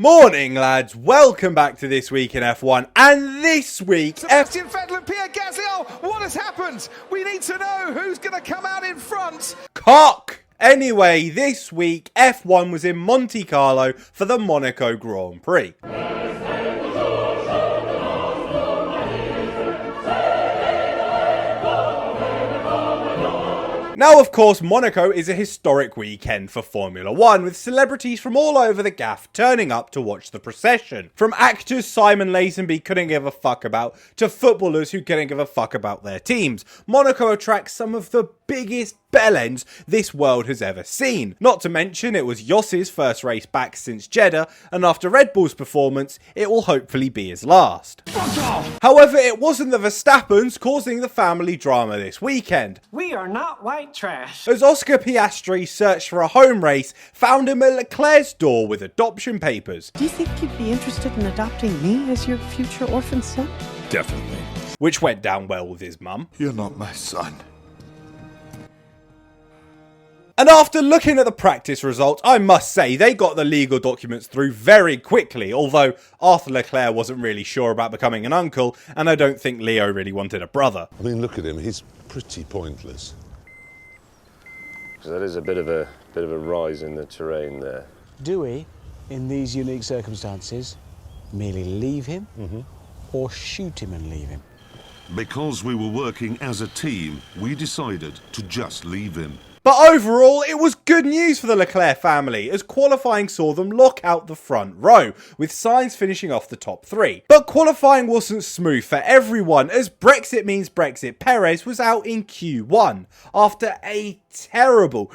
Morning, lads. Welcome back to This Week in F1. And this week, Sebastian Vettel and Pierre Gasly. What has happened? We need to know who's going to come out in front. Cock! Anyway, this week, F1 was in Monte Carlo for the Monaco Grand Prix. Now, of course, Monaco is a historic weekend for Formula 1, with celebrities from all over the gaff turning up to watch the procession. From actors Simon Lazenby couldn't give a fuck about, to footballers who couldn't give a fuck about their teams. Monaco attracts some of the biggest bellends this world has ever seen. Not to mention, it was Yoss's first race back since Jeddah, and after Red Bull's performance, it will hopefully be his last. However, it wasn't the Verstappens causing the family drama this weekend. We are not white trash. As Oscar Piastri searched for a home race, found him at Leclerc's door with adoption papers. Do you think you'd be interested in adopting me as your future orphan son? Definitely. Which went down well with his mum. You're not my son. And after looking at the practice results, I must say they got the legal documents through very quickly, although Arthur Leclerc wasn't really sure about becoming an uncle, and I don't think Leo really wanted a brother. I mean, look at him, he's pretty pointless. So that is a bit of a rise in the terrain there. Do we, in these unique circumstances, merely leave him or shoot him and leave him? Because we were working as a team, we decided to just leave him. But overall, it was good news for the Leclerc family, as qualifying saw them lock out the front row, with Sainz finishing off the top three. But qualifying wasn't smooth for everyone, as Brexit means Brexit. Perez was out in Q1, after a terrible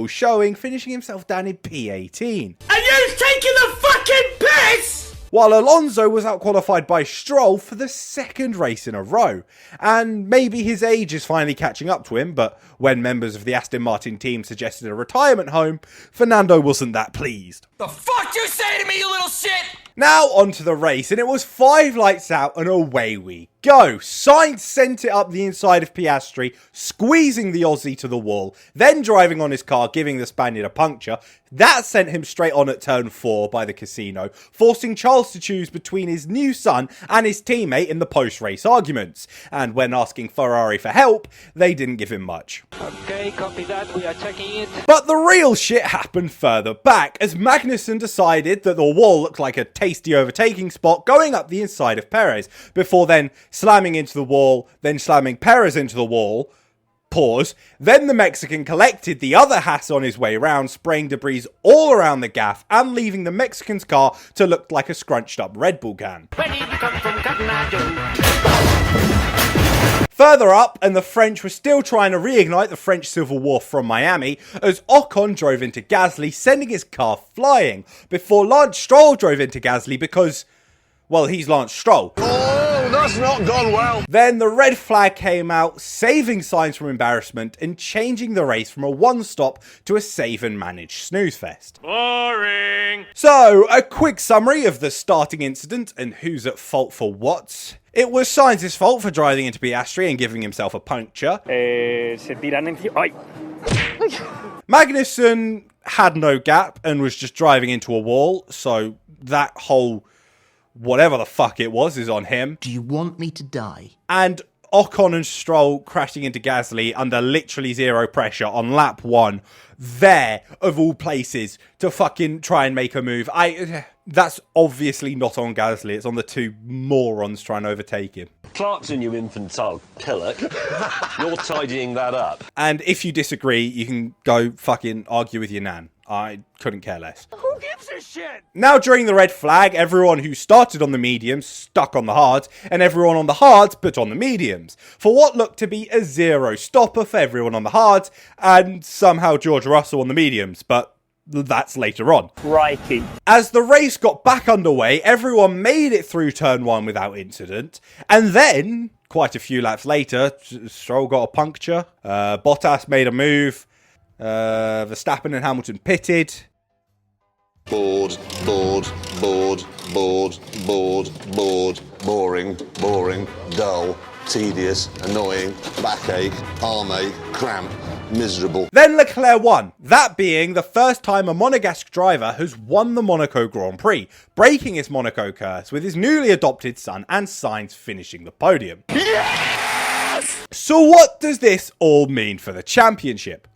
showing, finishing himself down in P18. Are you taking the fucking piss? While Alonso was outqualified by Stroll for the second race in a row. And maybe his age is finally catching up to him, but when members of the Aston Martin team suggested a retirement home, Fernando wasn't that pleased. The fuck you say to me, you little shit? Now onto the race, and it was 5 lights out and away we go. Sainz sent it up the inside of Piastri, squeezing the Aussie to the wall, then driving on his car, giving the Spaniard a puncture. That sent him straight on at turn 4 by the casino, forcing Charles to choose between his new son and his teammate in the post-race arguments. And when asking Ferrari for help, they didn't give him much. Okay, copy that. We are checking it. But the real shit happened further back, as Magnussen decided that the wall looked like a tasty overtaking spot going up the inside of Perez, before then slamming into the wall, then slamming Perez into the wall. Pause. Then the Mexican collected the other Haas on his way round, spraying debris all around the gaff and leaving the Mexican's car to look like a scrunched up Red Bull can. Further up, and the French were still trying to reignite the French Civil War from Miami, as Ocon drove into Gasly, sending his car flying, before Lance Stroll drove into Gasly because, well, he's Lance Stroll. Oh, that's not gone well. Then the red flag came out, saving Sainz from embarrassment and changing the race from a one-stop to a save and manage snooze fest. Boring! So, a quick summary of the starting incident and who's at fault for what. It was Sainz's fault for driving into Piastri and giving himself a puncture. Magnussen had no gap and was just driving into a wall, so that whole whatever the fuck it was is on him. Do you want me to die? And Ocon and Stroll crashing into Gasly under literally zero pressure on lap 1. There, of all places, to fucking try and make a move. That's obviously not on Gasly. It's on the two morons trying to overtake him. Clarkson, you infantile pillock. You're tidying that up. And if you disagree, you can go fucking argue with your nan. I couldn't care less. Who gives a shit? Now, during the red flag, everyone who started on the mediums stuck on the hards, and everyone on the hards put on the mediums, for what looked to be a zero stopper for everyone on the hards, and somehow George Russell on the mediums, but that's later on. Crikey. As the race got back underway, everyone made it through turn 1 without incident, and then, quite a few laps later, Stroll got a puncture, Bottas made a move, Verstappen and Hamilton pitted. Bored, boring, dull, tedious, annoying, backache, armache, cramp, miserable. Then Leclerc won, that being the first time a Monegasque driver has won the Monaco Grand Prix, breaking his Monaco curse with his newly adopted son and Sainz finishing the podium. Yes! So what does this all mean for the championship?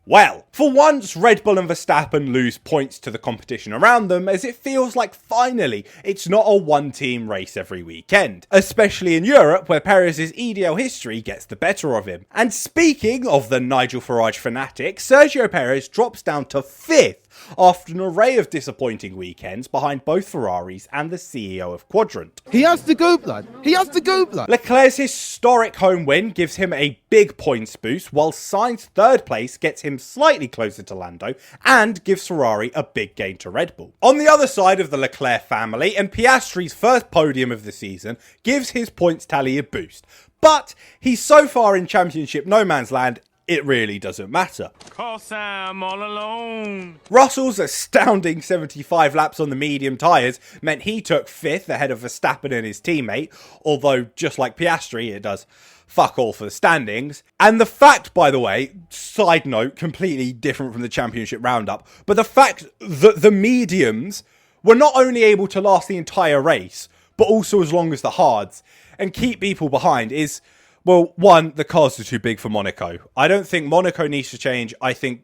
Well, for once, Red Bull and Verstappen lose points to the competition around them, as it feels like finally it's not a one-team race every weekend, especially in Europe where Perez's EDL history gets the better of him. And speaking of the Nigel Farage fanatic, Sergio Perez drops down to 5th after an array of disappointing weekends behind both Ferraris and the CEO of Quadrant. He has to go, blood. He has to go, blood. Leclerc's historic home win gives him a big points boost, while Sainz's 3rd place gets him slightly closer to Lando and gives Ferrari a big gain to Red Bull. On the other side of the Leclerc family, and Piastri's first podium of the season gives his points tally a boost. But he's so far in championship no man's land, it really doesn't matter. Cause I'm all alone. Russell's astounding 75 laps on the medium tyres meant he took 5th ahead of Verstappen and his teammate, although just like Piastri, it does fuck all for the standings. And the fact, by the way, side note, completely different from the championship roundup, but the fact that the mediums were not only able to last the entire race, but also as long as the hards, and keep people behind is... Well, one, the cars are too big for Monaco. I don't think Monaco needs to change. I think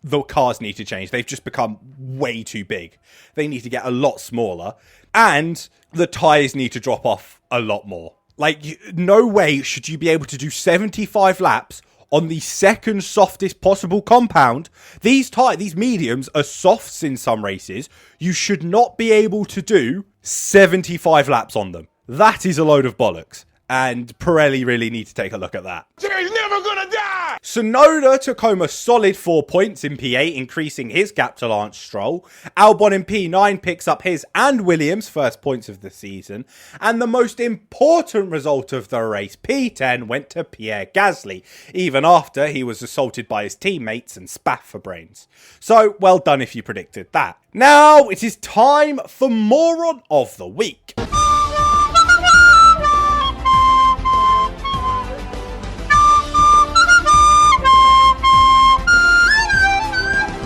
the cars need to change. They've just become way too big. They need to get a lot smaller. And the tyres need to drop off a lot more. Like, no way should you be able to do 75 laps on the second softest possible compound. These mediums are softs in some races. You should not be able to do 75 laps on them. That is a load of bollocks. And Pirelli really need to take a look at that. He's never gonna die! Sonoda took home a solid 4 points in P8, increasing his gap to Lance Stroll. Albon in P9 picks up his and Williams' first points of the season. And the most important result of the race, P10, went to Pierre Gasly, even after he was assaulted by his teammates and spat for brains. So, well done if you predicted that. Now, it is time for Moron of the Week.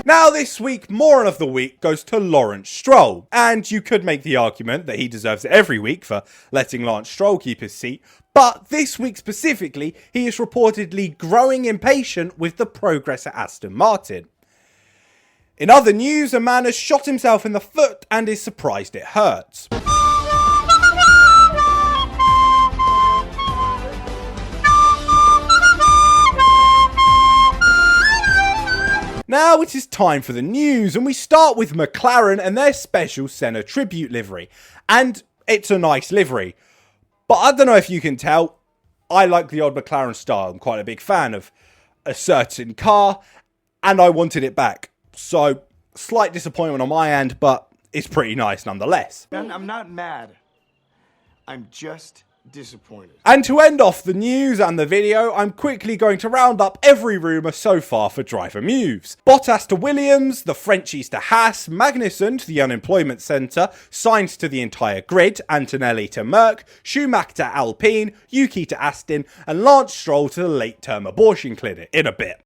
Now this week, Moron of the Week goes to Lawrence Stroll. And you could make the argument that he deserves it every week for letting Lance Stroll keep his seat. But this week specifically, he is reportedly growing impatient with the progress at Aston Martin. In other news, a man has shot himself in the foot and is surprised it hurts. Now it is time for the news, and we start with McLaren and their special Senna tribute livery. And it's a nice livery. But I don't know if you can tell, I like the old McLaren style. I'm quite a big fan of a certain car, and I wanted it back. So, slight disappointment on my end, but it's pretty nice nonetheless. I'm not mad. I'm just disappointed. And to end off the news and the video, I'm quickly going to round up every rumour so far for driver moves. Bottas to Williams, the Frenchies to Haas, Magnussen to the unemployment centre, Sainz to the entire grid, Antonelli to Merck, Schumacher to Alpine, Yuki to Aston, and Lance Stroll to the late-term abortion clinic. In a bit.